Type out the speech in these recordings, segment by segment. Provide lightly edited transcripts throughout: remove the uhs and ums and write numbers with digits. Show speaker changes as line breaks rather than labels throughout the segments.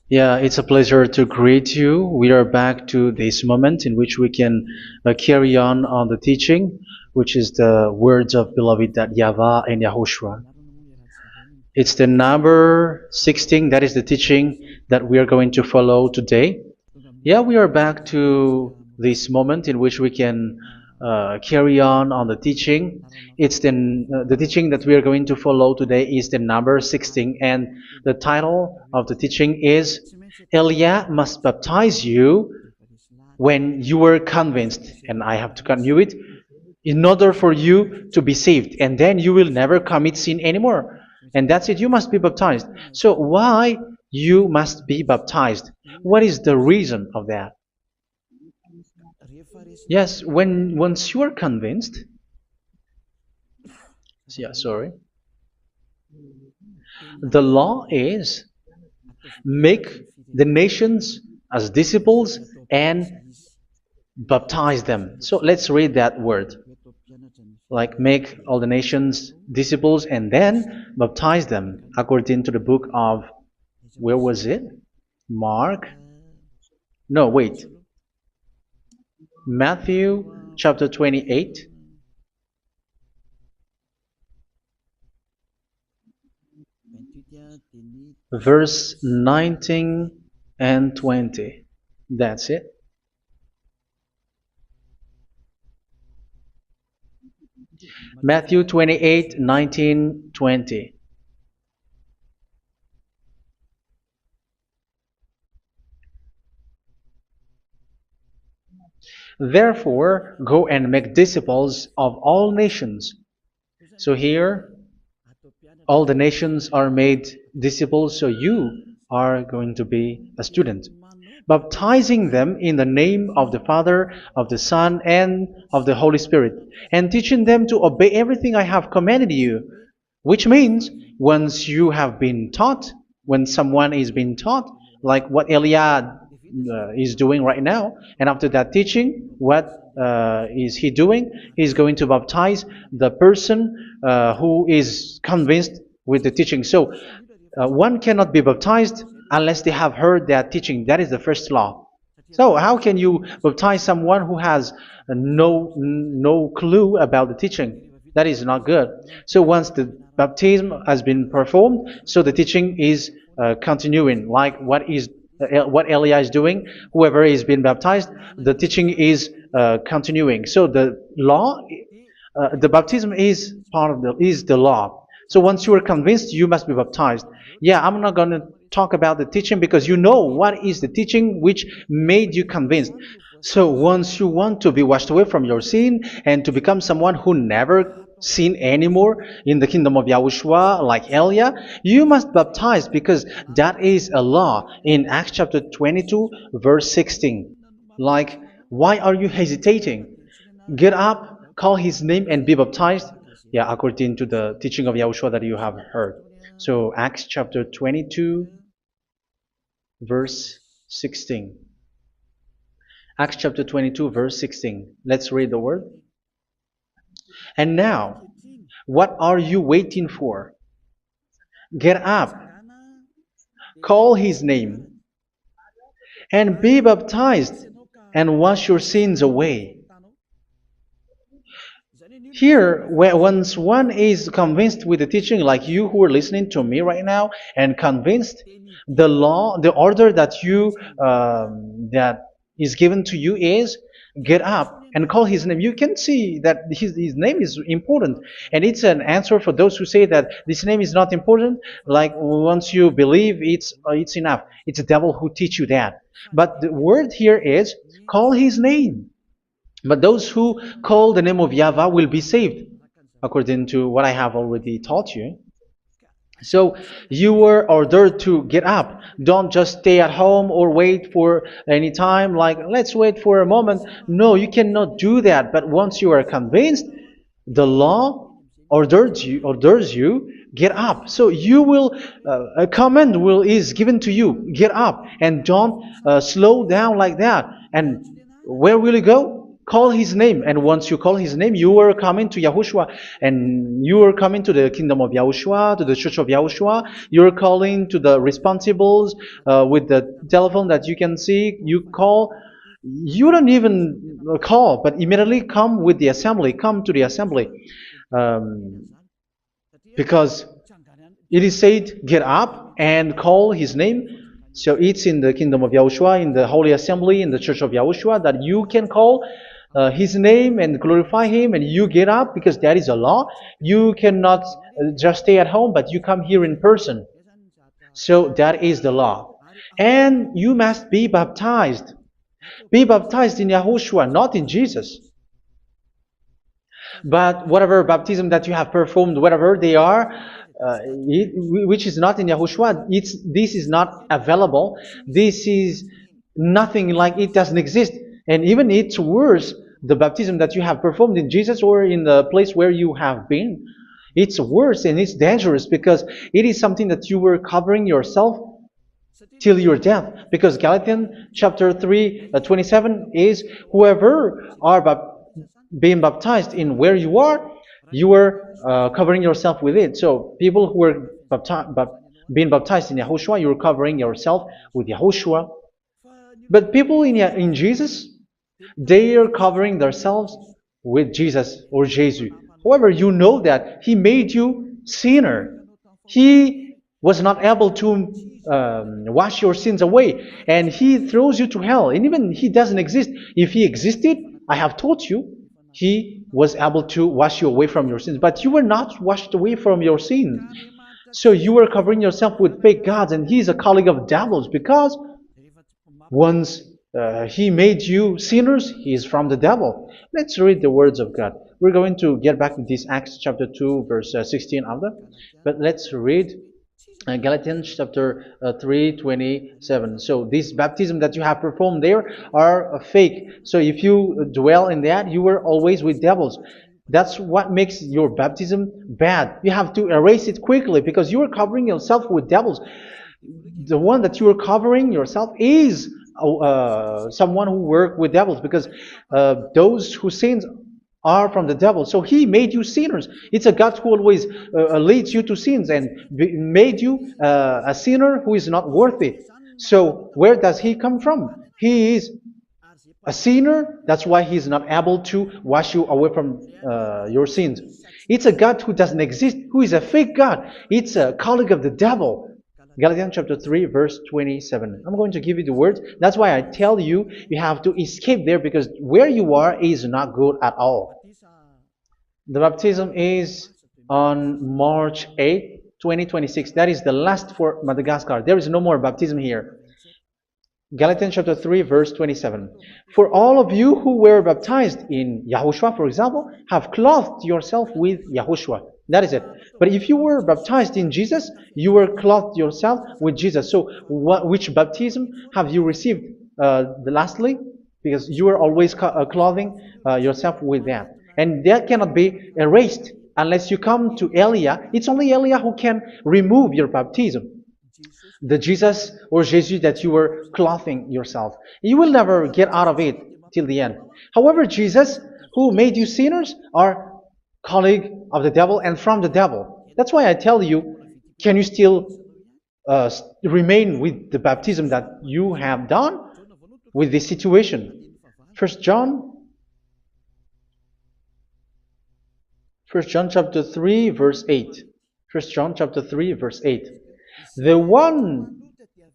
Yeah, it's a pleasure to greet you. We are back to this moment in which we can carry on the teaching, which is the words of beloved that YAHVAH and YAHOSHUA. It's the number 16, that is the teaching that we are going to follow today. Yeah, we are back to this moment in which we can carry on the teaching. It's the teaching that we are going to follow today is the number 16, and the title of the teaching is Elia must baptize you when you were convinced, and I have to continue it, in order for you to be saved, and then you will never commit sin anymore. And that's it, you must be baptized. So why you must be baptized? What is the reason of that? Yes, when once you are convinced, yeah, sorry, the law is make the nations as disciples and baptize them. So let's read that word. Like make all the nations disciples and then baptize them according to the book of, where was it? Mark? No, wait. Matthew chapter 28. Verse 19 and 20. That's it. Matthew 28, 19, 20. Therefore, go and make disciples of all nations. So here, all the nations are made disciples, so you are going to be a student. Baptizing them in the name of the Father, of the Son, and of the Holy Spirit, and teaching them to obey everything I have commanded you. Which means, once you have been taught, when someone is being taught, like what Elia is doing right now, and after that teaching, what is he doing? He's going to baptize the person who is convinced with the teaching. So one cannot be baptized unless they have heard that teaching. That is the first law. So how can you baptize someone who has no clue about the teaching? That is not good. So once the baptism has been performed, so the teaching is continuing. Like what Elia is doing, whoever is being baptized, the teaching is continuing. So the law, the baptism is part of the law. So once you are convinced, you must be baptized. Yeah, I'm not going to talk about the teaching because you know what is the teaching which made you convinced. So once you want to be washed away from your sin and to become someone who never sin anymore in the kingdom of Yahushua, like Elia, you must baptize because that is a law in Acts chapter 22, verse 16. Like, why are you hesitating? Get up, call his name, and be baptized. Yeah, according to the teaching of Yahushua that you have heard. So Acts chapter 22, verse 16. Acts chapter 22, verse 16. Let's read the word. And now, what are you waiting for? Get up, call his name, and be baptized, and wash your sins away. Here, once one is convinced with the teaching, like you who are listening to me right now, and convinced, the law, the order that that is given to you is get up and call his name. You can see that his name is important, and it's an answer for those who say that this name is not important. Like once you believe, it's enough. It's the devil who teach you that. But the word here is call his name. But those who call the name of YAHVAH will be saved, according to what I have already taught you. So you were ordered to get up. Don't just stay at home or wait for any time, like let's wait for a moment. No, you cannot do that. But once you are convinced, the law orders you get up. So you will a command is given to you, get up, and don't slow down like that. And where will you go? Call his name, and once you call his name, you are coming to Yahushua, and you are coming to the kingdom of Yahushua, to the church of Yahushua. You're calling to the responsibles with the telephone that you can see. You call. You don't even call, but immediately come with the assembly. Come to the assembly, um, because it is said, "Get up and call his name." So it's in the kingdom of Yahushua, in the holy assembly, in the church of Yahushua, that you can call his name and glorify him, and you get up because that is a law. You cannot just stay at home, but you come here in person. So that is the law. And you must be baptized. Be baptized in Yahushua, not in Jesus. But whatever baptism that you have performed, whatever they are, which is not in Yahushua, this is not available. This is nothing, like it doesn't exist. And even it's worse, the baptism that you have performed in Jesus or in the place where you have been. It's worse and it's dangerous because it is something that you were covering yourself till your death. Because Galatians chapter 3, 27 is, whoever are being baptized in where you are covering yourself with it. So people who are being baptized in Yahushua, you're covering yourself with Yahushua. But people in Jesus, they are covering themselves with Jesus or Jesus. However, you know that He made you sinner. He was not able to wash your sins away, and He throws you to hell. And even He doesn't exist. If He existed, I have taught you, He was able to wash you away from your sins. But you were not washed away from your sins. So you were covering yourself with fake gods, and He is a colleague of devils, because once He made you sinners, He is from the devil. Let's read the words of God. We're going to get back to this Acts chapter 2, verse 16 after. But let's read Galatians chapter 3, 27. So this baptism that you have performed there are fake. So if you dwell in that, you were always with devils. That's what makes your baptism bad. You have to erase it quickly because you are covering yourself with devils. The one that you are covering yourself is someone who works with devils, because those who sin are from the devil. So He made you sinners. It's a God who always leads you to sins and made you a sinner who is not worthy. So where does He come from? He is a sinner. That's why He is not able to wash you away from your sins. It's a God who doesn't exist, who is a fake God. It's a colleague of the devil. Galatians chapter 3, verse 27. I'm going to give you the words. That's why I tell you, you have to escape there, because where you are is not good at all. The baptism is on March 8, 2026. That is the last for Madagascar. There is no more baptism here. Galatians chapter 3, verse 27. For all of you who were baptized in Yahushua, for example, have clothed yourself with Yahushua. That is it. But if you were baptized in Jesus, you were clothed yourself with Jesus. So which baptism have you received lastly? Because you are always clothing yourself with that. And that cannot be erased unless you come to Eliah. It's only Eliah who can remove your baptism. The Jesus or Jesus that you were clothing yourself. You will never get out of it till the end. However, Jesus, who made you sinners, are colleague of the devil and from the devil. That's why I tell you, can you still remain with the baptism that you have done with this situation? First John chapter 3, verse 8. First John chapter 3, verse 8. The one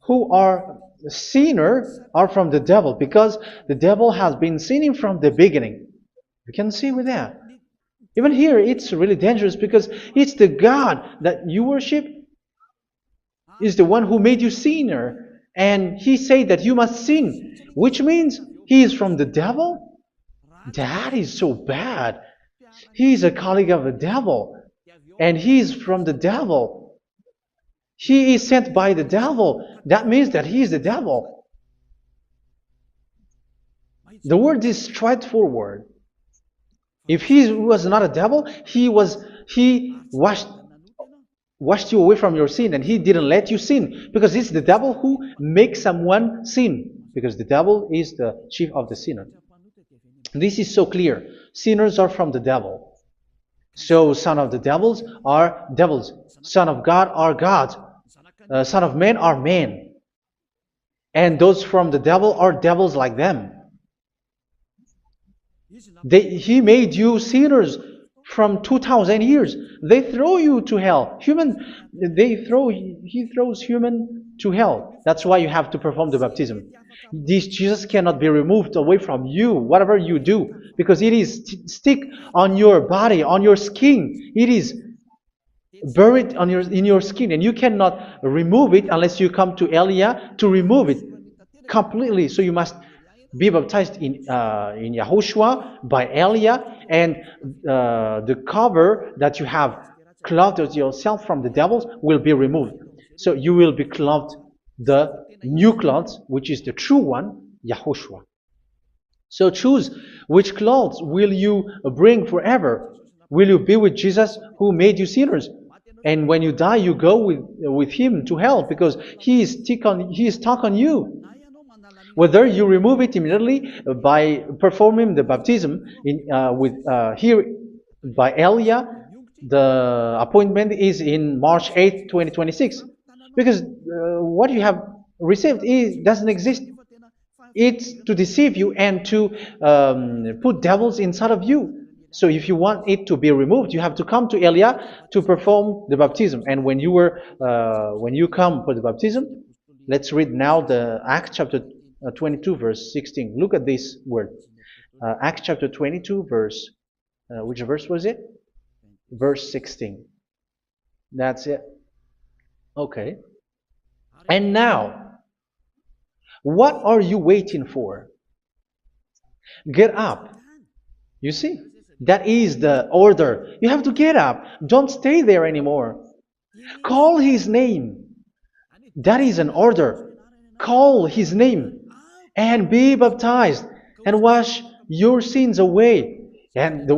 who are sinner are from the devil, because the devil has been sinning from the beginning. You can see with that. Even here, it's really dangerous, because it's the God that you worship is the one who made you sinner. And He said that you must sin, which means He is from the devil. That is so bad. He is a colleague of the devil. And He is from the devil. He is sent by the devil. That means that He is the devil. The word is straightforward. If He was not a devil, He washed you away from your sin, and He didn't let you sin, because it's the devil who makes someone sin, because the devil is the chief of the sinner. This is so clear. Sinners are from the devil. So son of the devils are devils. Son of God are gods. Son of men are men. And those from the devil are devils like them. He made you sinners from 2,000 years. They throw you to hell. He throws human to hell. That's why you have to perform the baptism. This Jesus cannot be removed away from you, whatever you do, because it is stick on your body, on your skin. It is buried in your skin, and you cannot remove it unless you come to Elia to remove it completely. So you must be baptized in YAHOSHUA by Elia, and the cover that you have clothed yourself from the devils will be removed. So you will be clothed the new clothes, which is the true one, YAHOSHUA. So choose which clothes will you bring forever. Will you be with Jesus who made you sinners? And when you die, you go with him to hell because he is stuck on you. Whether you remove it immediately by performing the baptism here by Elia, the appointment is in March 8, 2026. Because what you have received doesn't exist. It's to deceive you and to put devils inside of you. So if you want it to be removed, you have to come to Elia to perform the baptism. And when you come for the baptism, let's read now the Acts chapter 22 verse 16. Look at this word. Acts chapter 22 verse, which verse was it? Verse 16. That's it. Okay. And now, what are you waiting for? Get up. You see? That is the order. You have to get up. Don't stay there anymore. Call his name. That is an order. Call his name and be baptized and wash your sins away. And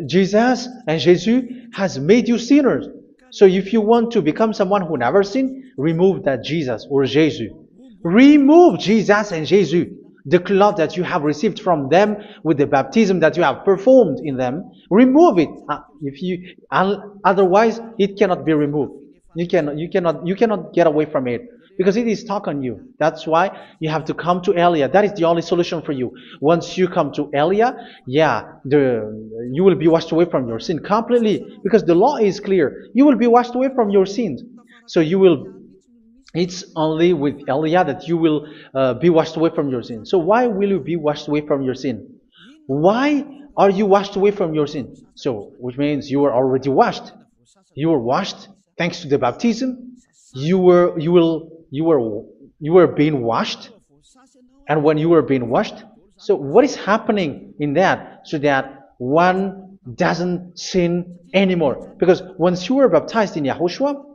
Jesus has made you sinners. So if you want to become someone who never sinned, remove that Jesus or Jesus. Remove Jesus and Jesus. The cloth that you have received from them with the baptism that you have performed in them, remove it. Otherwise, it cannot be removed. You cannot get away from it because it is stuck on you. That's why you have to come to Elia. That is the only solution for you. Once you come to Elia, you will be washed away from your sin completely because the law is clear. You will be washed away from your sins. So it's only with Elia that you will be washed away from your sin. So why will you be washed away from your sin? Why are you washed away from your sin? So, which means you were already washed. You were washed thanks to the baptism. You were being washed. And when you were being washed, so what is happening in that? So that one doesn't sin anymore. Because once you were baptized in YAHOSHUA,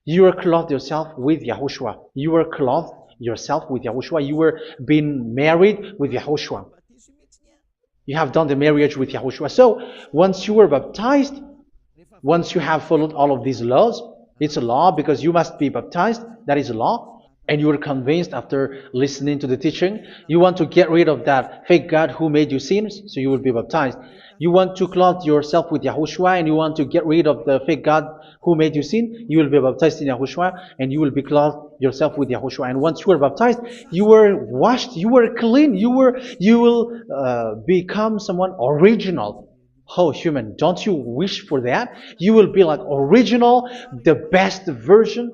you were clothed yourself with YAHOSHUA. You were clothed yourself with YAHOSHUA. You were being married with YAHOSHUA. You have done the marriage with YAHOSHUA. So once you were baptized, once you have followed all of these laws, it's a law because you must be baptized. That is a law. And you are convinced after listening to the teaching, you want to get rid of that fake God who made you sinners, so you will be baptized. You want to clothe yourself with YAHOSHUA and you want to get rid of the fake God who made you sin, you will be baptized in YAHOSHUA and you will be clothed yourself with YAHOSHUA. And once you are baptized, you were washed, you were clean, you will become someone original. Oh, human, don't you wish for that? You will be like original, the best version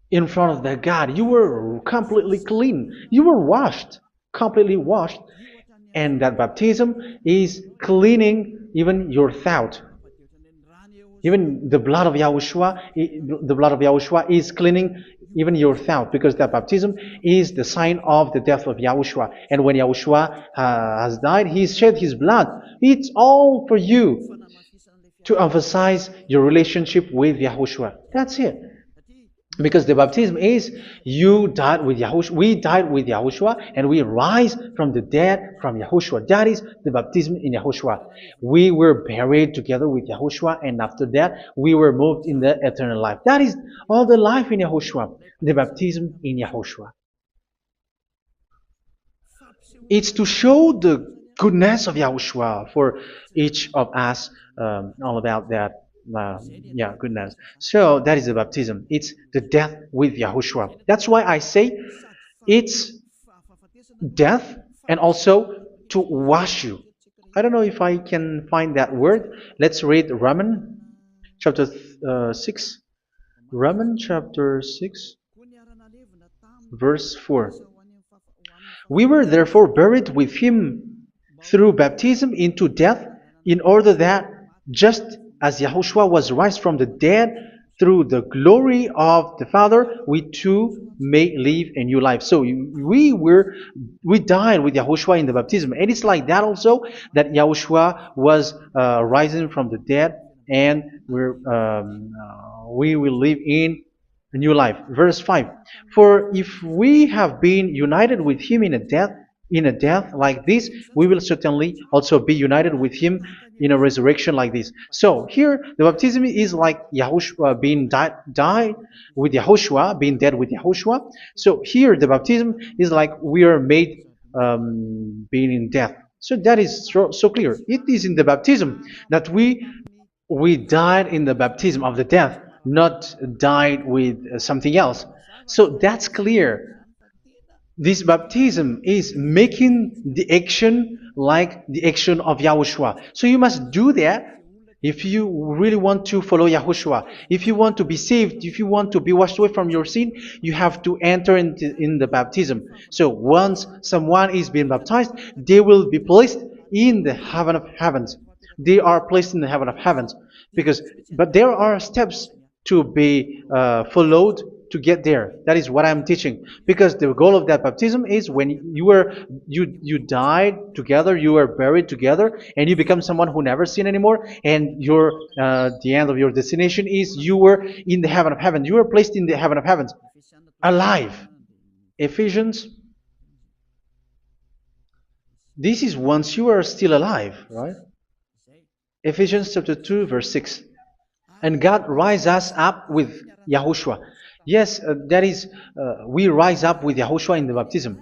in front of the God. You were completely clean. You were washed, completely washed. And that baptism is cleaning even your thought. Even the blood of YAHOSHUA is cleaning even your thought, because that baptism is the sign of the death of YAHOSHUA. And when YAHOSHUA has died, he shed his blood. It's all for you to emphasize your relationship with YAHOSHUA. That's it. Because the baptism is you died with YAHOSHUA, we died with YAHOSHUA, and we rise from the dead from YAHOSHUA. That is the baptism in YAHOSHUA. We were buried together with YAHOSHUA, and after that we were moved in the eternal life. That is all the life in YAHOSHUA, the baptism in YAHOSHUA. It's to show the goodness of Yahushua for each of us, all about that. Yeah, goodness. So that is the baptism. It's the death with Yahushua. That's why I say it's death and also to wash you. I don't know if I can find that word. Let's read Romans chapter 6. Romans chapter 6, verse 4. We were therefore buried with him through baptism into death, in order that, just as Yahushua was raised from the dead through the glory of the Father, we too may live a new life. So we died with Yahushua in the baptism, and it's like that also that Yahushua was rising from the dead, and we will live in a new life. Verse 5. For if we have been united with him in a death like this, we will certainly also be united with him in a resurrection like this. So here the baptism is like Yahushua being died with Yahushua, being dead with Yahushua. So here the baptism is like we are made being in death. So that is so clear. It is in the baptism that we died in the baptism of the death, not died with something else. So that's clear. This baptism is making the action like the action of Yahushua. So you must do that if you really want to follow Yahushua. If you want to be saved, if you want to be washed away from your sin, you have to enter in the baptism. So once someone is being baptized, they will be placed in the heaven of heavens. They are placed in the heaven of heavens, but there are steps to be followed to get there. That is what I'm teaching, because the goal of that baptism is when you died together, you were buried together, and you become someone who never sin anymore, and the end of your destination is you were in the heaven of heaven. You were placed in the heaven of heavens, alive. Ephesians. This is once you are still alive, right? Ephesians chapter 2, verse 6. And God rise us up with Yahushua. Yes, that is, we rise up with Yahushua in the baptism.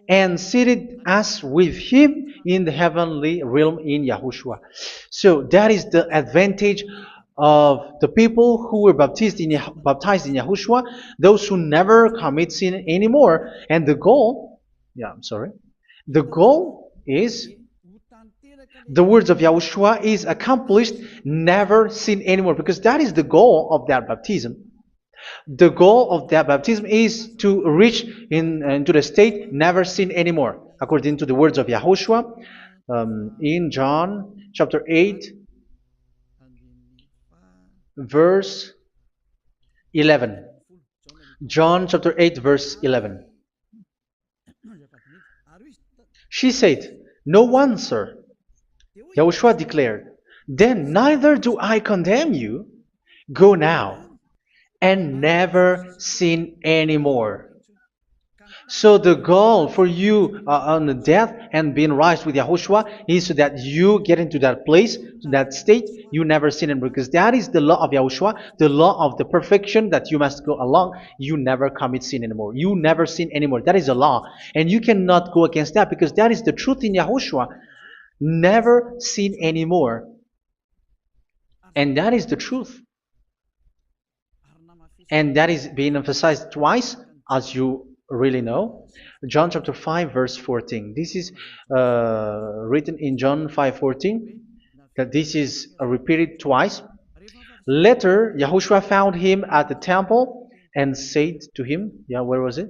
And seated us with him in the heavenly realm in Yahushua. So that is the advantage of the people who were baptized in Yahushua, those who never commit sin anymore. And the goal, the goal is the words of Yahushua is accomplished, never sin anymore, because that is the goal of that baptism. The goal of that baptism is to reach into the state never sin anymore, according to the words of Yahushua in John chapter 8, verse 11. John chapter 8, verse 11. She said, "No one, sir." Yahushua declared, "Then neither do I condemn you. Go now and never sin anymore." So the goal for you on the death and being raised with Yahushua is so that you get into that place, to that state, you never sin anymore. Because that is the law of Yahushua, the law of the perfection that you must go along. You never commit sin anymore. You never sin anymore. That is a law. And you cannot go against that, because that is the truth in Yahushua. Never sin anymore. And that is the truth. And that is being emphasized twice, as you really know. John chapter 5, verse 14. This is written in John 5:14, that this is repeated twice. Later, Yahushua found him at the temple and said to him, where was it?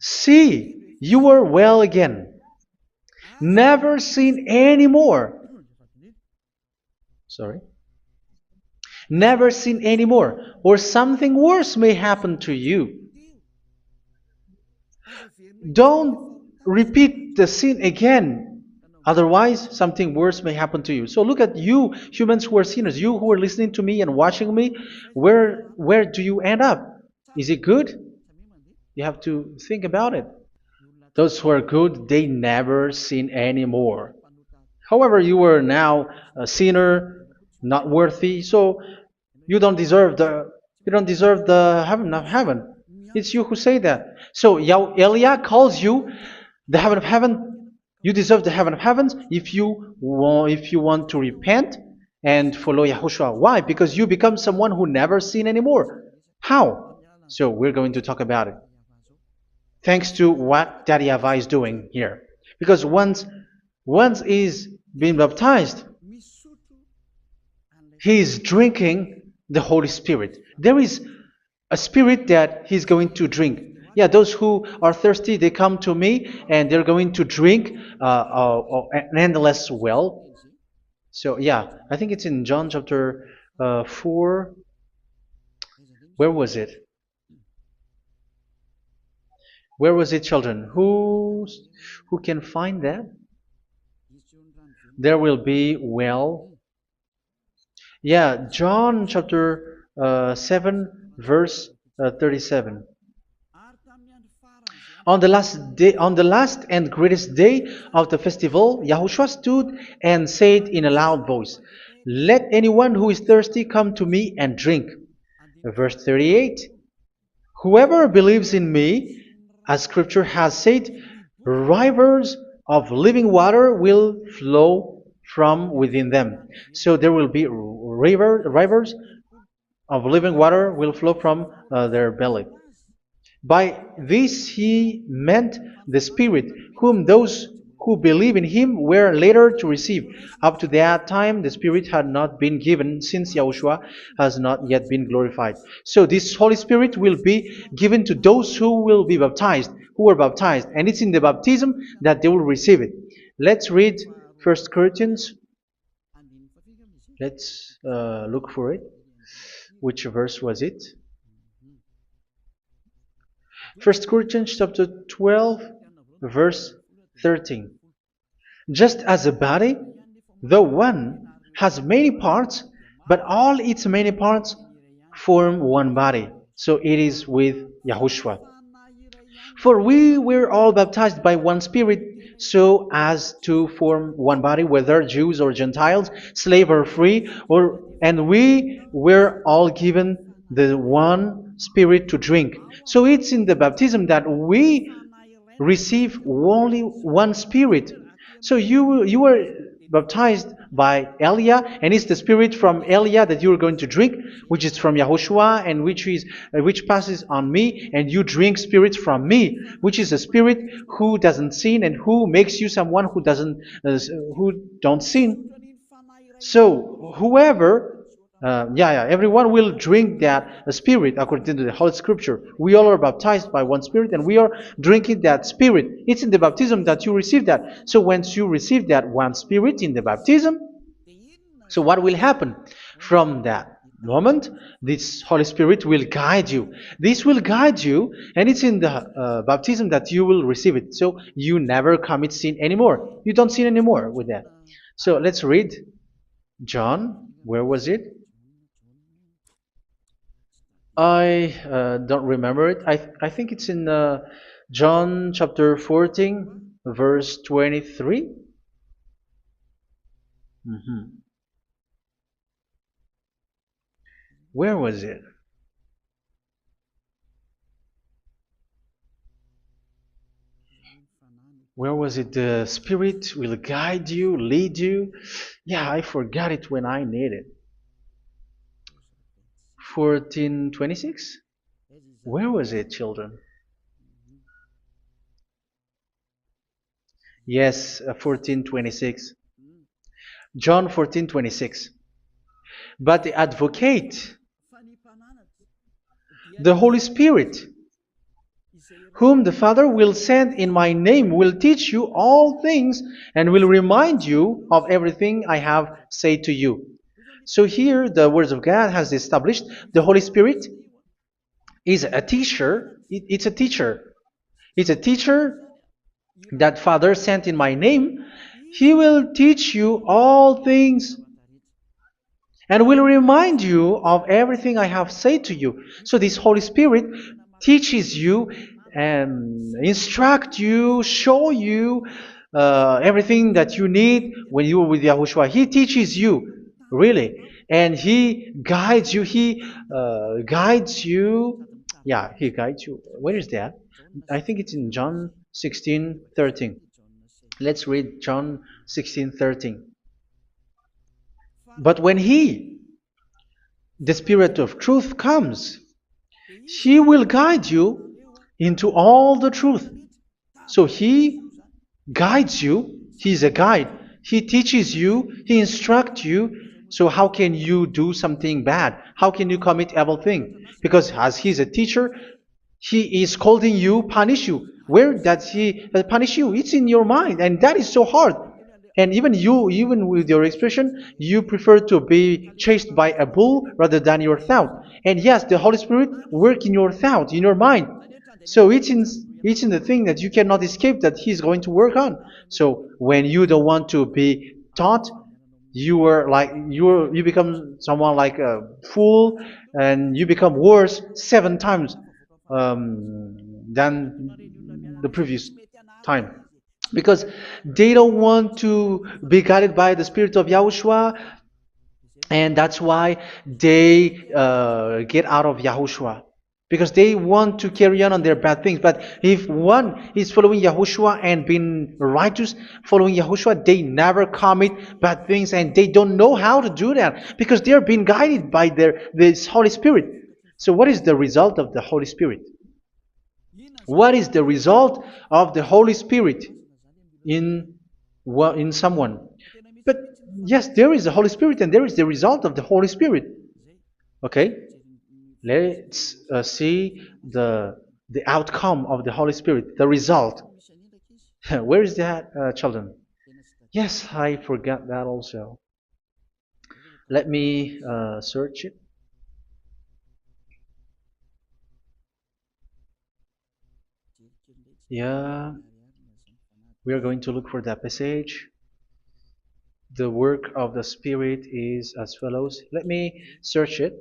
"See, you are well again. Never sin anymore." Never sin anymore, or something worse may happen to you. Don't repeat the sin again. Otherwise, something worse may happen to you. So look at you, humans who are sinners, you who are listening to me and watching me. Where do you end up? Is it good? You have to think about it. Those who are good, they never sin anymore. However, you are now a sinner, not worthy, so you don't deserve the heaven of heaven. It's you who say that. So Eliah calls you the heaven of heaven You deserve the heaven of heavens if you want to repent and follow Yahushua. Why? Because you become someone who never sin anymore. How? So we're going to talk about it. Thanks to what Daddy YAHVAH is doing here. Because once is being baptized, he is drinking the Holy Spirit. There is a spirit that he's going to drink. Yeah, those who are thirsty, they come to me and they're going to drink an endless well. So yeah, I think it's in John chapter 4. Where was it? Where was it, children? Who can find that? There will be well. Yeah, John chapter 7, verse 37. On the last day, on the last and greatest day of the festival, Yahushua stood and said in a loud voice, "Let anyone who is thirsty come to me and drink." Verse 38. Whoever believes in me, as Scripture has said, rivers of living water will flow from within them. So there will be rivers of living water will flow from their belly. By this he meant the Spirit, whom those who believe in him were later to receive. Up to that time, the Spirit had not been given, since Yahushua has not yet been glorified. So this Holy Spirit will be given to those who will be baptized, who were baptized, and it's in the baptism that they will receive it. Let's read 1 Corinthians. Let's look for it. Which verse was it? 1 Corinthians chapter 12, verse 13. Just as a body, though one, has many parts, but all its many parts form one body. So it is with Yahushua. For we were all baptized by one Spirit, so as to form one body, whether Jews or Gentiles, slave or free, and we were all given the one Spirit to drink. So it's in the baptism that we receive only one Spirit. So you were baptized by Elia, and it's the Spirit from Elia that you are going to drink, which is from Yahushua, and which passes on me, and you drink Spirit from me, which is a Spirit who doesn't sin and who makes you someone who don't sin. So whoever everyone will drink that Spirit according to the Holy Scripture. We all are baptized by one Spirit, and we are drinking that Spirit. It's in the baptism that you receive that. So once you receive that one Spirit in the baptism, so what will happen? From that moment, this Holy Spirit will guide you. This will guide you, and it's in the baptism that you will receive it. So you never commit sin anymore. You don't sin anymore with that. So let's read John. Where was it? I don't remember it. I think it's in John chapter 14, verse 23. Where was it? Where was it? The Spirit will guide you, lead you. Yeah, I forgot it when I need it. 14:26? Where was it, children? Yes, 14:26. John 14:26. But the advocate, the Holy Spirit, whom the Father will send in my name, will teach you all things and will remind you of everything I have said to you. So here the words of God has established the Holy Spirit is a teacher. It's a teacher. It's a teacher that Father sent in my name. He will teach you all things and will remind you of everything I have said to you. So this Holy Spirit teaches you and instruct you, show you everything that you need when you are with Yahushua. He teaches you, really. And He guides you. He guides you. Yeah, He guides you. Where is that? I think it's in John 16:13. Let's read John 16:13. But when He, the Spirit of truth, comes, He will guide you into all the truth. So He guides you. He's a guide. He teaches you. He instructs you. So how can you do something bad? How can you commit evil thing? Because as He's a teacher, He is scolding you, punish you. Where does He punish you? It's in your mind, and that is so hard. And even you, even with your expression, you prefer to be chased by a bull rather than your thought. And yes, the Holy Spirit work in your thought, in your mind. So it's in the thing that you cannot escape that He's going to work on. So when you don't want to be taught, you become someone like a fool, and you become worse 7 times than the previous time, because they don't want to be guided by the Spirit of Yahushua, and that's why they get out of Yahushua, because they want to carry on their bad things. But if one is following Yahushua and being righteous, following Yahushua, they never commit bad things, and they don't know how to do that because they are being guided by this Holy Spirit. So what is the result of the Holy Spirit? What is the result of the Holy Spirit in in someone? But yes, there is the Holy Spirit, and there is the result of the Holy Spirit. Okay, let's see the outcome of the Holy Spirit, the result. Where is that, children? Yes, I forgot that also. Let me search it. Yeah, we are going to look for that passage. The work of the Spirit is as follows. Let me search it.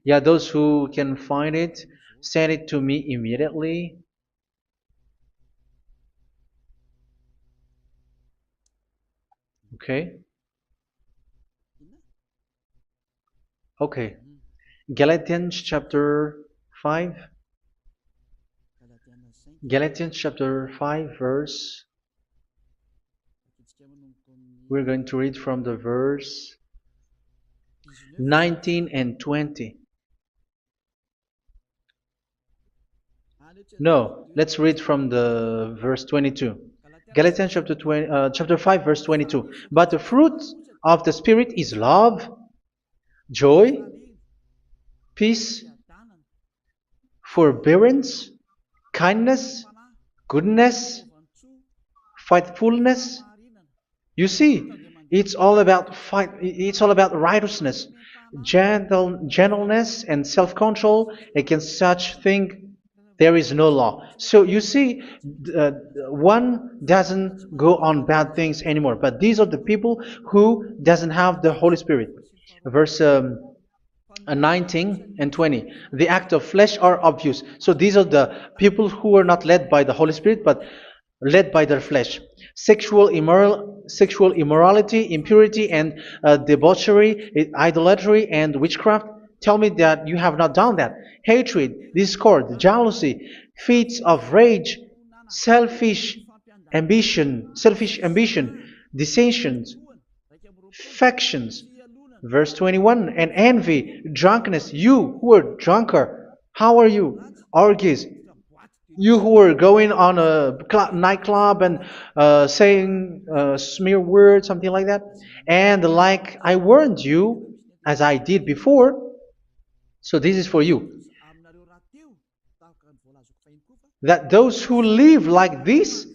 Yeah, those who can find it, send it to me immediately. Okay. Okay. Galatians chapter 5. Galatians chapter 5 verse. We're going to read from the verse 19 and 20. No, let's read from the verse 22. Galatians chapter 5 verse 22. But the fruit of the Spirit is love, joy, peace, forbearance, kindness, goodness, faithfulness. You see, it's all about righteousness, gentleness, and self-control. Against such thing there is no law. So you see, one doesn't go on bad things anymore. But these are the people who doesn't have the Holy Spirit. Verse 19 and 20. The act of flesh are obvious. So these are the people who are not led by the Holy Spirit, but led by their flesh. Sexual immorality, impurity, and debauchery, idolatry, and witchcraft. Tell me that you have not done that. Hatred, discord, jealousy, fits of rage, selfish ambition, dissensions, factions. Verse 21, and envy, drunkenness. You who are drunkard, how are you? Orgies. You who are going on a nightclub and saying smear words, something like that. And like I warned you, as I did before, so this is for you, that those who live like this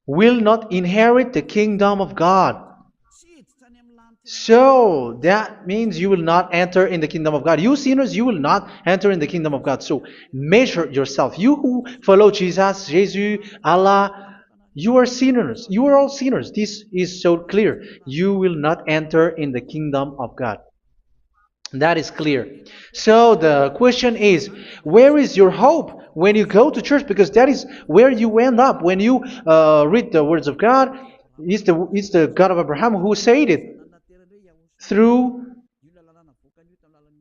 will not inherit the kingdom of God. So that means you will not enter in the kingdom of God. You sinners, you will not enter in the kingdom of God. So measure yourself. You who follow Jesus, Allah, you are sinners. You are all sinners. This is so clear. You will not enter in the kingdom of God. That is clear. So the question is, where is your hope when you go to church? Because that is where you end up when you read the words of God. It's the God of Abraham who said it. Through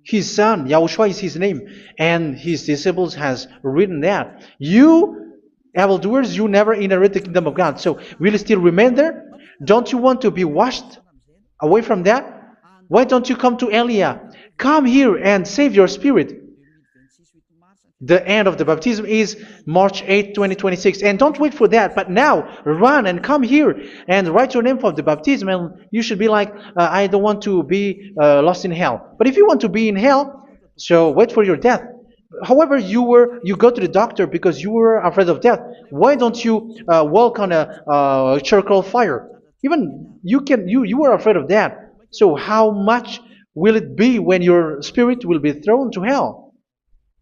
His son, Yahushua is his name, and his disciples has written that. You evildoers, you never inherit the kingdom of God. So will you still remain there? Don't you want to be washed away from that? Why don't you come to Elia? Come here and save your spirit. The end of the baptism is March 8th, 2026. And don't wait for that, but now run and come here and write your name for the baptism. And you should be like, I don't want to be lost in hell. But if you want to be in hell, so wait for your death. However, you go to the doctor because you were afraid of death. Why don't you walk on a charcoal fire? Even you were afraid of that. So how much will it be when your spirit will be thrown to hell?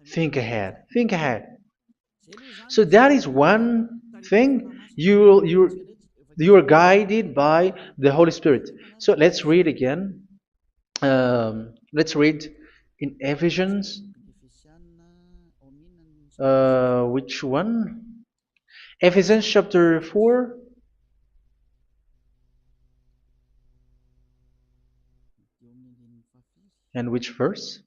Think ahead. Think ahead. So that is one thing. You are guided by the Holy Spirit. So let's read again. Let's read in Ephesians. Which one? Ephesians chapter 4. And which verse?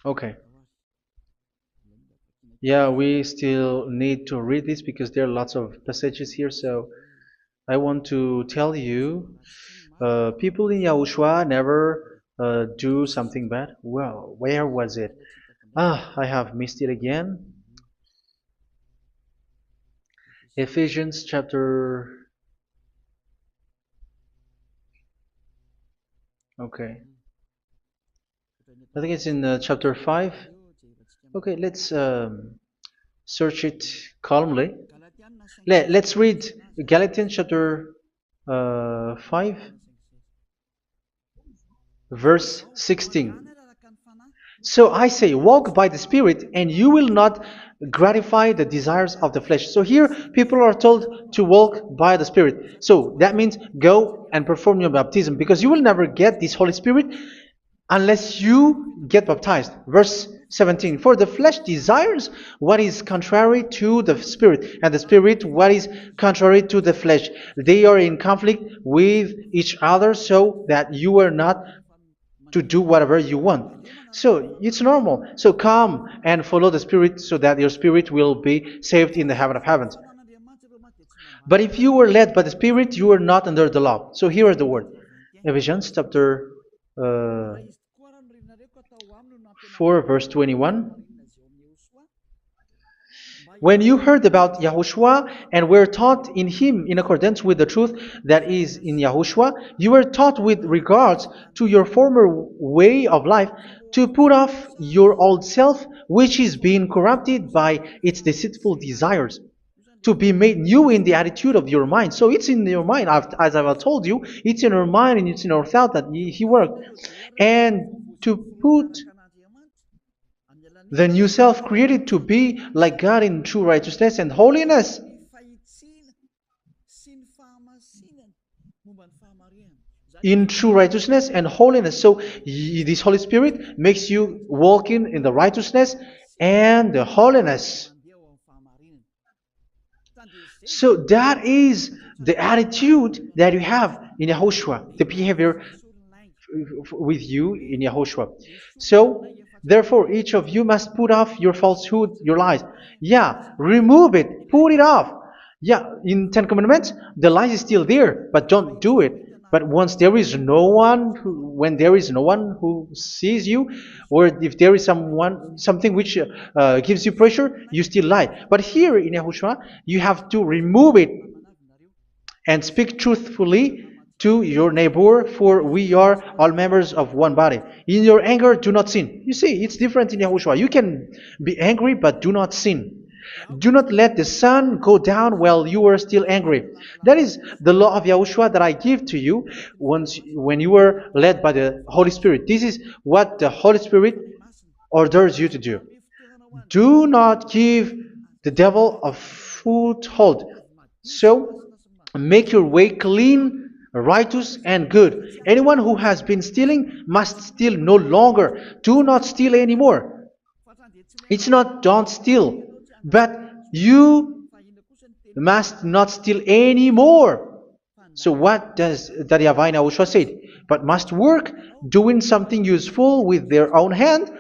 Okay. Yeah, we still need to read this because there are lots of passages here. So I want to tell you, people in Yahushua never do something bad. Well, where was it? I have missed it again. Ephesians chapter. Okay. I think it's in chapter 5. Okay, let's search it calmly. Let's read Galatians chapter 5, verse 16. So I say, walk by the Spirit, and you will not gratify the desires of the flesh. So here, people are told to walk by the Spirit. So that means go and perform your baptism, because you will never get this Holy Spirit unless you get baptized. Verse 17. For the flesh desires what is contrary to the Spirit, and the Spirit what is contrary to the flesh. They are in conflict with each other, so that you are not to do whatever you want. So it's normal. So come and follow the Spirit so that your spirit will be saved in the heaven of heavens. But if you were led by the Spirit, you are not under the law. So here is the word. Ephesians chapter 4 verse 21. When you heard about Yahushua and were taught in him in accordance with the truth that is in Yahushua, you were taught with regards to your former way of life to put off your old self, which is being corrupted by its deceitful desires, to be made new in the attitude of your mind. So it's in your mind, as I've told you, it's in your mind and it's in your thought that he worked. And to put the new self created to be like God in true righteousness and holiness. In true righteousness and holiness. So this Holy Spirit makes you walking in the righteousness and the holiness. So that is the attitude that you have in Yahushua, the behavior with you in Yahushua. So therefore, each of you must put off your falsehood, your lies. Yeah, remove it, put it off. Yeah, in Ten Commandments, the lies is still there, but don't do it. But once there is no one, when there is no one who sees you, or if there is something which gives you pressure, you still lie. But here in Yahushua, you have to remove it and speak truthfully to your neighbor, for we are all members of one body. In your anger, do not sin. You see, it's different in Yahushua. You can be angry, but do not sin. Do not let the sun go down while you are still angry. That is the law of Yahushua that I give to you when you were led by the Holy Spirit. This is what the Holy Spirit orders you to do. Do not give the devil a foothold. So, make your way clean, righteous, and good. Anyone who has been stealing must steal no longer. Do not steal anymore. It's not don't steal, but you must not steal anymore. So what does the Yahweh YAHOSHUA say? But must work doing something useful with their own hand,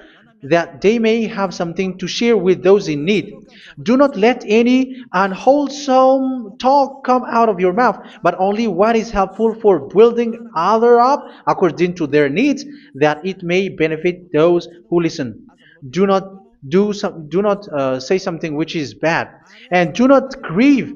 that they may have something to share with those in need. Do not let any unwholesome talk come out of your mouth, but only what is helpful for building other up according to their needs, that it may benefit those who listen. Do not do not say something which is bad, and do not grieve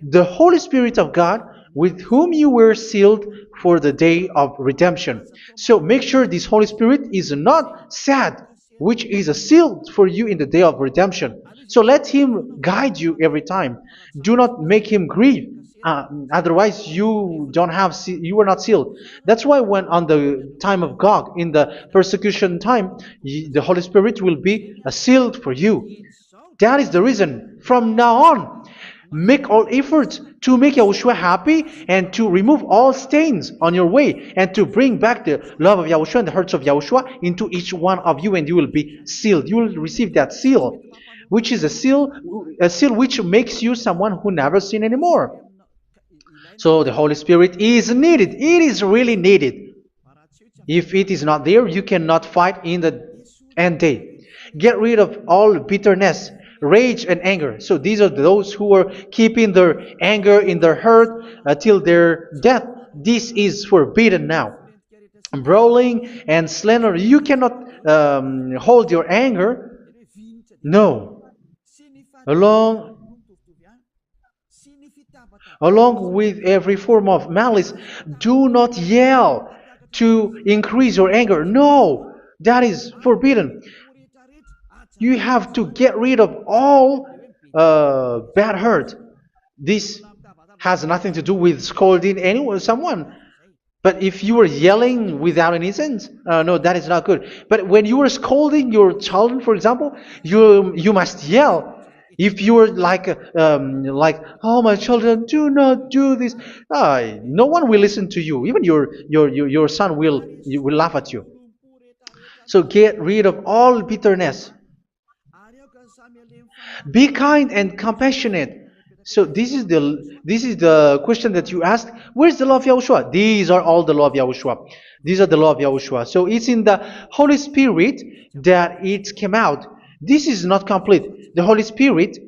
the Holy Spirit of God, with whom you were sealed for the day of redemption. So make sure this Holy Spirit is not sad, which is a seal for you in the day of redemption. So let him guide you every time. Do not make him grieve. Otherwise, you were not sealed. That's why when on the time of God, in the persecution time, the Holy Spirit will be a sealed for you. That is the reason. From now on, make all efforts to make Yahushua happy and to remove all stains on your way and to bring back the love of Yahushua and the hearts of Yahushua into each one of you, and you will be sealed. You will receive that seal, which is a seal which makes you someone who never sin anymore. So the Holy Spirit is needed. It is really needed. If it is not there, you cannot fight in the end day. Get rid of all bitterness, rage, and anger. So these are those who are keeping their anger in their heart till their death. This is forbidden now. Brawling and slander. You cannot hold your anger. No. Along Along with every form of malice, do not yell to increase your anger. No, that is forbidden. You have to get rid of all bad hurt. This has nothing to do with scolding anyone, someone. But if you are yelling without any sense, no, that is not good. But when you are scolding your children, for example, you must yell. If you are like, oh my children, do not do this, no one will listen to you. Even your son will laugh at you. So get rid of all bitterness. Be kind and compassionate. So this is the question that you asked. Where's the law of Yahushua? These are all the law of Yahushua. These are the law of Yahushua. So it's in the Holy Spirit that it came out. This is not complete. The Holy Spirit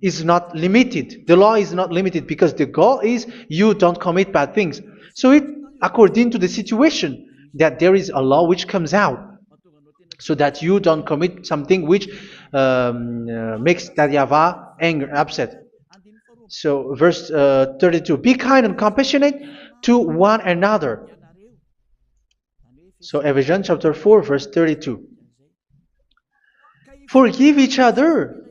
is not limited. The law is not limited because the goal is you don't commit bad things. So it according to the situation that there is a law which comes out, so that you don't commit something which makes that YAHVAH anger, upset. So verse 32, be kind and compassionate to one another. So Ephesians chapter 4 verse 32. Forgive each other.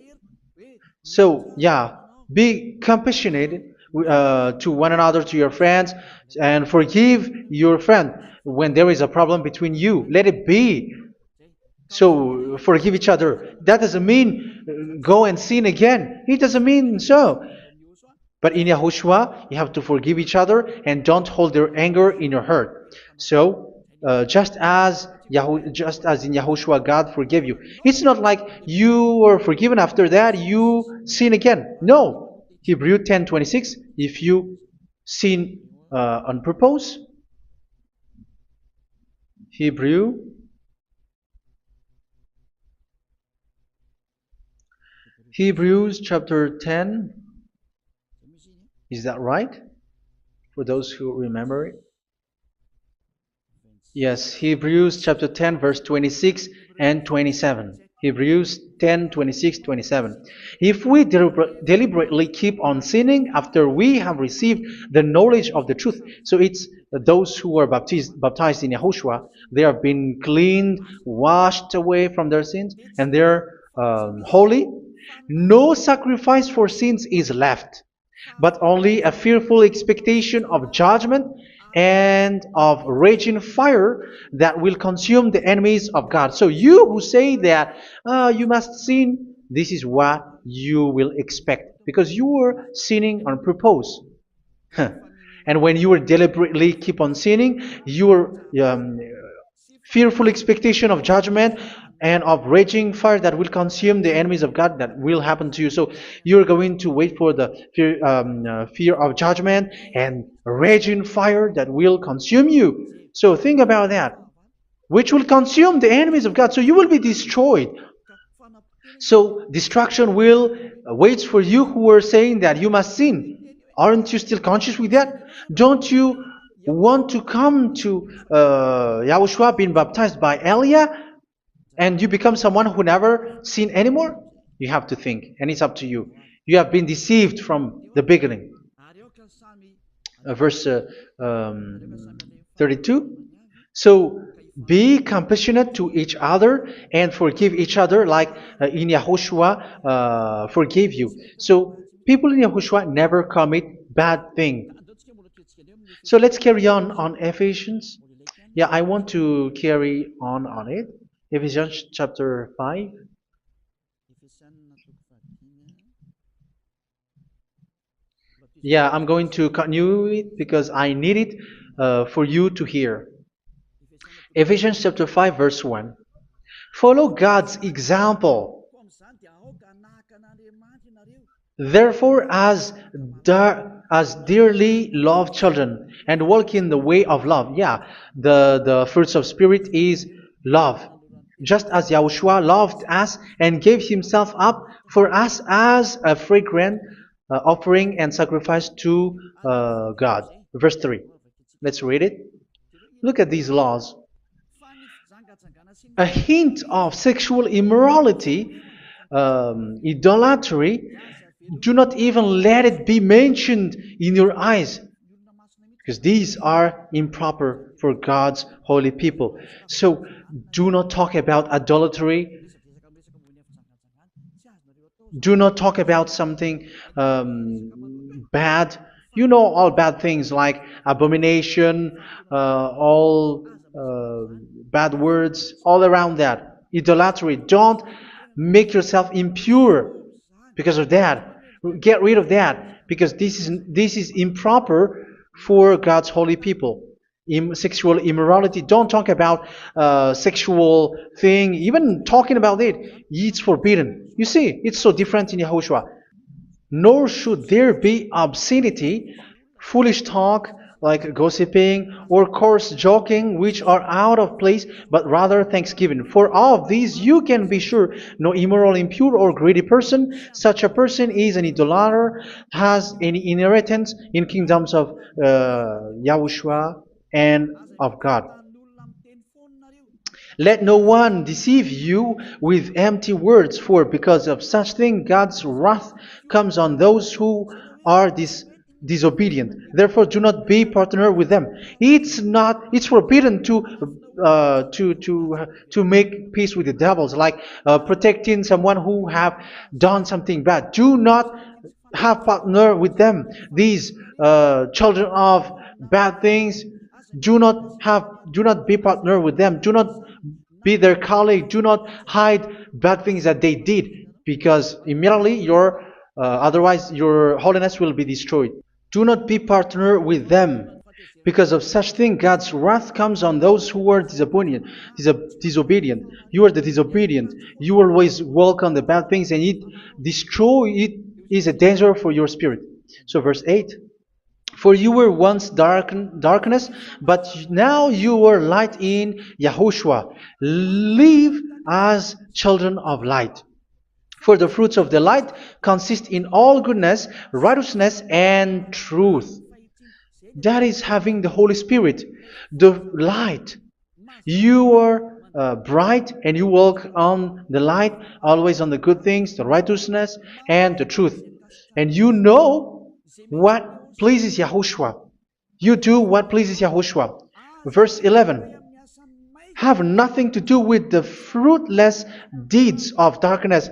So yeah, be compassionate to one another, to your friends, and forgive your friend when there is a problem between you. Let it be. So forgive each other. That doesn't mean go and sin again. It doesn't mean so. But in Yahushua, you have to forgive each other and don't hold their anger in your heart. So just as in Yahushua, God forgave you. It's not like you were forgiven after that you sin again. No. Hebrew 10:26. If you sin on purpose, Hebrews chapter 10. Is that right? For those who remember it. Yes, Hebrews chapter 10 verse 26 and 27. Hebrews 10, 26, 27. If we deliberately keep on sinning after we have received the knowledge of the truth, so it's those who are baptized in Yahushua, they have been cleaned, washed away from their sins, and they're holy. No sacrifice for sins is left, but only a fearful expectation of judgment and of raging fire that will consume the enemies of God. So you who say that you must sin, this is what you will expect, because you were sinning on purpose. And when you deliberately keep on sinning, your fearful expectation of judgment and of raging fire that will consume the enemies of God that will happen to you. So you're going to wait for the fear of judgment and raging fire that will consume you. So think about that, which will consume the enemies of God. So you will be destroyed. So destruction will wait for you who are saying that you must sin. Aren't you still conscious with that? Don't you want to come to Yahushua being baptized by Elia and you become someone who never sin anymore? You have to think, and it's up to you. You have been deceived from the beginning. Verse 32. So be compassionate to each other and forgive each other like in Yahushua forgave you. So people in Yahushua never commit bad thing. So let's carry on Ephesians. Yeah, I want to carry on it. Ephesians chapter 5. Yeah, I'm going to continue it because I need it for you to hear. Ephesians chapter 5 verse 1. Follow God's example. Therefore, as dearly loved children, and walk in the way of love. Yeah, the fruits of spirit is love. Just as Yahushua loved us and gave himself up for us as a fragrant offering and sacrifice to God. Verse 3. Let's read it. Look at these laws. A hint of sexual immorality, idolatry, do not even let it be mentioned in your eyes, because these are improper for God's holy people. So do not talk about idolatry. Do not talk about something bad. You know all bad things like abomination, all bad words, all around that. Idolatry. Don't make yourself impure because of that. Get rid of that because this is improper for God's holy people. Sexual immorality. Don't talk about sexual thing. Even talking about it's forbidden. You see, it's so different in Yahushua. Nor should there be obscenity, foolish talk like gossiping or coarse joking, which are out of place, but rather thanksgiving. For of these you can be sure: no immoral, impure, or greedy person, such a person is an idolater, has any inheritance in kingdoms of Yahushua and of God. Let no one deceive you with empty words, for because of such thing God's wrath comes on those who are disobedient. Therefore, do not be partner with them. It's forbidden to make peace with the devils, like protecting someone who have done something bad. Do not have partner with them. These children of bad things, do not be partner with them. Do not be their colleague. Do not hide bad things that they did, because immediately otherwise your holiness will be destroyed. Do not be partner with them. Because of such thing, God's wrath comes on those who are disobedient. You are the disobedient. You always walk on the bad things, and it is a danger for your spirit. So verse 8. For you were once darkness, but now you are light in Yahushua. Live as children of light. For the fruits of the light consist in all goodness, righteousness, and truth. That is having the Holy Spirit, the light. You are bright and you walk on the light, always on the good things, the righteousness, and the truth. And you know what pleases Yahushua. You do what pleases Yahushua. Verse 11. Have nothing to do with the fruitless deeds of darkness.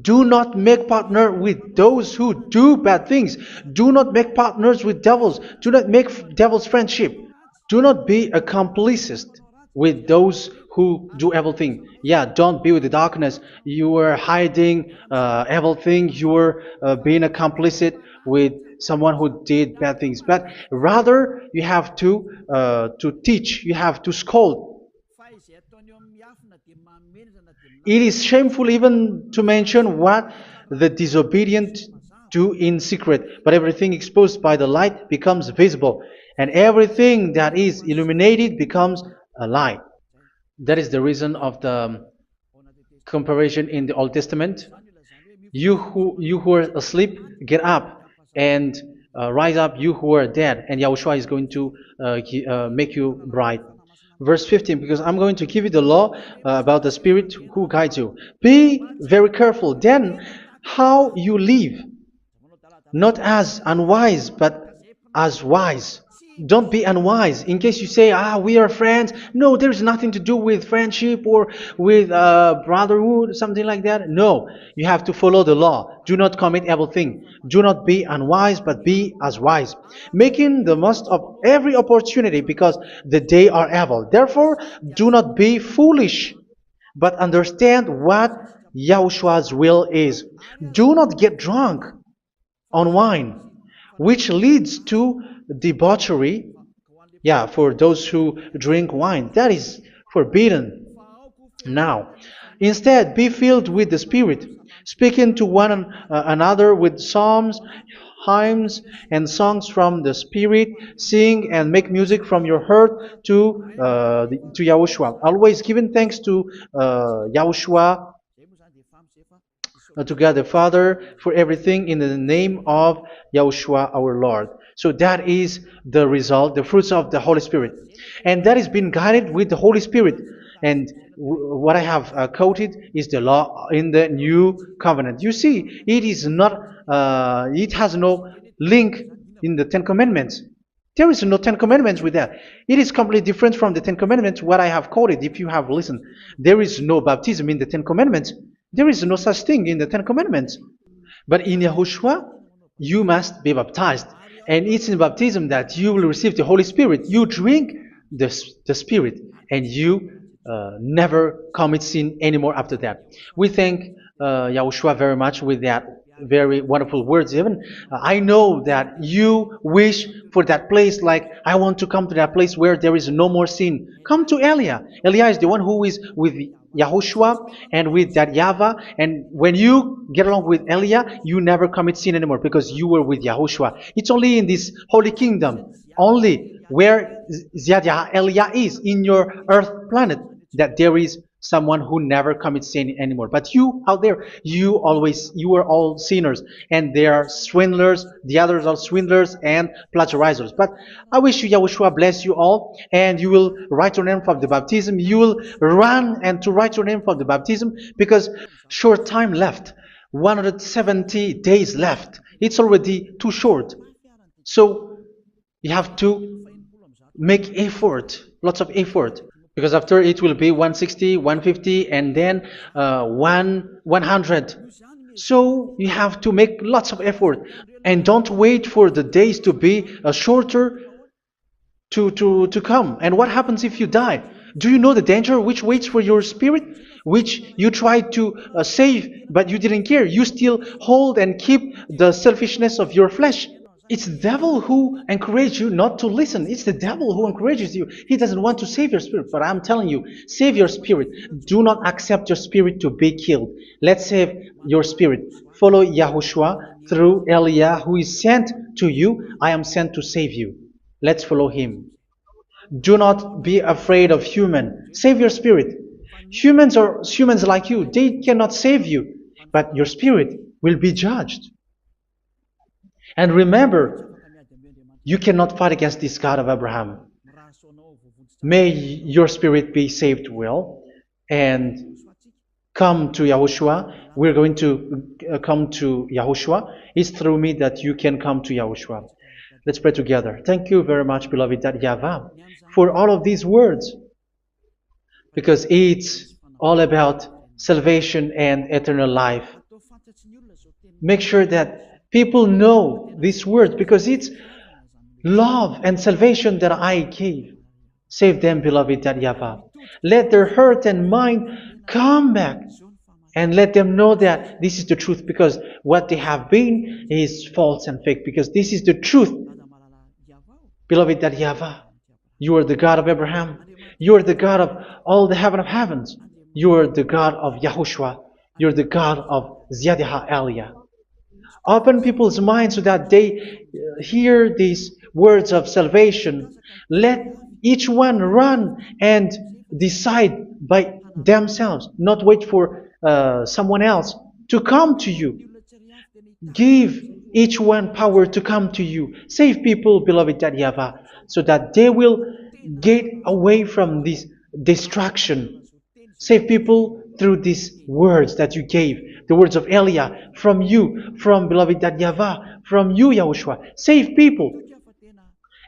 Do not make partner with those who do bad things. Do not make partners with devils. Do not make devil's friendship. Do not be accomplices with those who do evil things. Yeah, don't be with the darkness. You are hiding evil things. You are being a complicit with someone who did bad things. But rather, you have to teach. You have to scold. It is shameful even to mention what the disobedient do in secret, but everything exposed by the light becomes visible, and everything that is illuminated becomes a light. That is the reason of the comparison in the Old Testament. You who are asleep, get up and rise up, you who are dead, and Yahushua is going to make you bright. Verse 15, because I'm going to give you the law about the Spirit who guides you. Be very careful then how you live, not as unwise, but as wise. Don't be unwise. In case you say, we are friends. No, there's nothing to do with friendship or with brotherhood, something like that. No, you have to follow the law. Do not commit evil thing. Do not be unwise, but be as wise, making the most of every opportunity because the day are evil. Therefore, do not be foolish, but understand what Yahushua's will is. Do not get drunk on wine, which leads to debauchery. Yeah, for those who drink wine, that is forbidden now. Instead, be filled with the Spirit, speaking to one another with psalms, hymns, and songs from the Spirit. Sing and make music from your heart to Yahushua. Always giving thanks to Yahushua, to God the Father for everything in the name of Yahushua our Lord. So that is the result, the fruits of the Holy Spirit. And that is being guided with the Holy Spirit. And what I have quoted is the law in the new covenant. You see, it is not, it has no link in the Ten Commandments. There is no Ten Commandments with that. It is completely different from the Ten Commandments, what I have quoted, if you have listened. There is no baptism in the Ten Commandments. There is no such thing in the Ten Commandments. But in Yahushua, you must be baptized. And it's in baptism that you will receive the Holy Spirit. You drink the Spirit, and you never commit sin anymore after that. We thank Yahushua very much with that very wonderful words. Even I know that you wish for that place, like I want to come to that place where there is no more sin. Come to Elia. Elia is the one who is with Yahushua and with that YAHVAH, and when you get along with Elia, you never commit sin anymore because you were with Yahushua. It's only in this holy kingdom, only where Ziad Elia is, in your earth planet, that there is someone who never commits sin anymore. But you out there, you are all sinners, and they are swindlers. The others are swindlers and plagiarizers. But I wish you, Yahushua, bless you all, and you will write your name for the baptism. You will run and to write your name for the baptism, because short time left, 170 days left. It's already too short. So you have to make effort, lots of effort, because after it will be 160, 150, and then 100. So you have to make lots of effort, and don't wait for the days to be shorter to come. And what happens if you die? Do you know the danger which waits for your spirit, which you tried to save, but you didn't care? You still hold and keep the selfishness of your flesh. It's the devil who encourages you not to listen. It's the devil who encourages you. He doesn't want to save your spirit. But I'm telling you, save your spirit. Do not accept your spirit to be killed. Let's save your spirit. Follow Yahushua through Elia, who is sent to you. I am sent to save you. Let's follow him. Do not be afraid of human. Save your spirit. Humans are humans like you. They cannot save you. But your spirit will be judged. And remember, you cannot fight against this God of Abraham. May your spirit be saved well and come to Yahushua. We're going to come to Yahushua. It's through me that you can come to Yahushua. Let's pray together. Thank you very much, beloved YAHVAH, for all of these words, because it's all about salvation and eternal life. Make sure that people know these words, because it's love and salvation that I gave. Save them, beloved YAHVAH. Let their heart and mind come back, and let them know that this is the truth, because what they have been is false and fake, because this is the truth. Beloved YAHVAH, you are the God of Abraham. You are the God of all the heaven of heavens. You're the God of Yahushua. You're the God of Ziyadha Aliyah. Open people's minds so that they hear these words of salvation. Let each one run and decide by themselves, not wait for someone else to come to you. Give each one power to come to you. Save people, beloved YAHVAH, so that they will get away from this distraction. Save people through these words that you gave, the words of Elia, from you, from beloved YAHVAH, from you, Yahushua. Save people.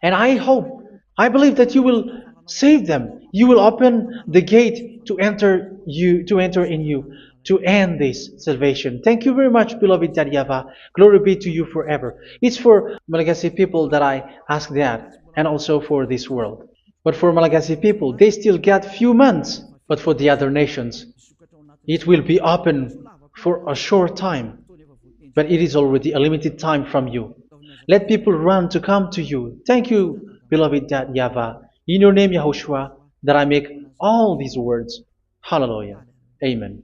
And I hope, I believe that you will save them. You will open the gate to enter in you, to end this salvation. Thank you very much, beloved YAHVAH. Glory be to you forever. It's for Malagasy people that I ask that, and also for this world. But for Malagasy people, they still get few months. But for the other nations, it will be open for a short time. But it is already a limited time from you. Let people run to come to you. Thank you, beloved YAHVAH. In your name, Yahushua, that I make all these words. Hallelujah. Amen.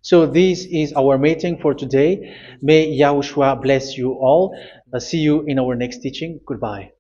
So this is our meeting for today. May Yahushua bless you all. See you in our next teaching. Goodbye.